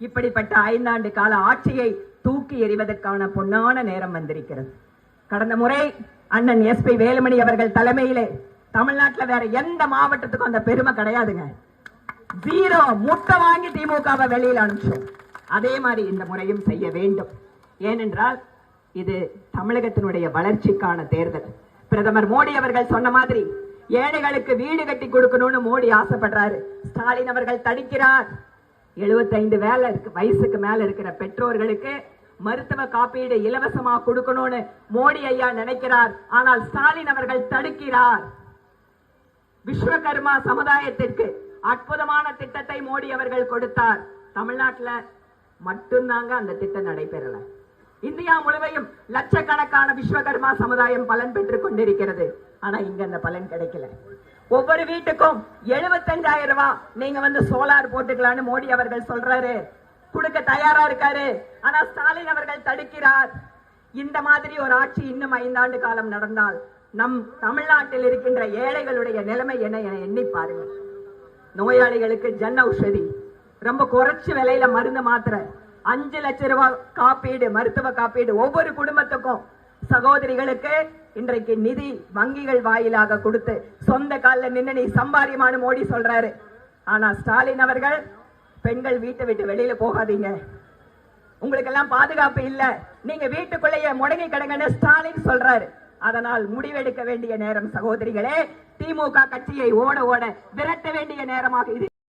இப்படிப்பட்ட 5 ஆண்டு கால ஆட்சியை தூக்கி எறிவதற்கான பொன்னான நேரம் வந்திருக்கிறது. கடந்த முறை அண்ணன் SP வேலுமணி அவர்கள் தலைமையிலே தமிழ்நாட்டில் வேற எந்த மாவட்டத்துக்கும் அந்த பெருமை கிடையாதுங்க. 0 முட்டை வாங்கி திமுகவை வெளியில் அனுப்பிச்சோம். அதே மாதிரி இந்த முறையும் செய்ய வேண்டும். ஏனென்றால் இது தமிழகத்தினுடைய வளர்ச்சிக்கான தேர்தல். பிரதமர் மோடி அவர்கள் சொன்ன மாதிரி ஏழைகளுக்கு வீடு கட்டி கொடுக்கணும்னு மோடி ஆசைப்படுறாரு. ஸ்டாலின் அவர்கள் தடுக்கிறார். 75 வயசுக்கு மேல இருக்கிற பெற்றோர்களுக்கு மருத்துவ காப்பீடு இலவசமா கொடுக்கணும்னு மோடி ஐயா நினைக்கிறார். ஆனால் ஸ்டாலின் அவர்கள் தடுக்கிறார். விஸ்வகர்மா சமுதாயத்திற்கு அற்புதமான திட்டத்தை மோடி அவர்கள் கொடுத்தார். தமிழ்நாட்டில் மட்டும்தாங்க அந்த திட்டம் நடைபெறல. இந்தியா முழுவதும் லட்சக்கணக்கான விஸ்வகர்மா சமுதாயம் பலன் பெற்றுக் கொண்டிருக்கிறது. ஆனா இங்க அந்த பலன் கிடைக்கல. ஒவ்வொரு வீட்டுக்கும் 75,000 ரூபாய் நீங்க சோலார் போட்டுக்கலாம்னு மோடி அவர்கள் சொல்றாரு, கொடுக்க தயாரா இருக்காரு. ஆனா ஸ்டாலின் அவர்கள் தடுக்கிறார். இந்த மாதிரி ஒரு ஆட்சி இன்னும் 5 ஆண்டு காலம் நடந்தால் நம் தமிழ்நாட்டில் இருக்கின்ற ஏழைகளுடைய நிலைமை என்ன என எண்ணி பாருங்க. நோயாளிகளுக்கு ஜன் ஔஷதி ரொம்ப குறைச்சு விலையில மருந்து மாத்திரை, 5 லட்சம் ரூபாய் காப்பீடு, மருத்துவ காப்பீடு ஒவ்வொரு குடும்பத்துக்கும். சகோதரிகளுக்கு இன்றைக்கு நிதி வங்கிகள் வாயிலாக கொடுத்து சொந்த காலில் நின்று நீ சம்பாரியமான மோடி சொல்றாரு. ஆனா ஸ்டாலின் அவர்கள் பெண்கள் வீட்டை விட்டு வெளியில போகாதீங்க, உங்களுக்கு எல்லாம் பாதுகாப்பு இல்ல, நீங்க வீட்டுக்குள்ளேயே முடங்கி கிடங்கன்னு ஸ்டாலின் சொல்றாரு. அதனால் முடிவெடுக்க வேண்டிய நேரம் சகோதரிகளே. திமுக கட்சியை ஓட ஓட விரட்ட வேண்டிய நேரமாக இது.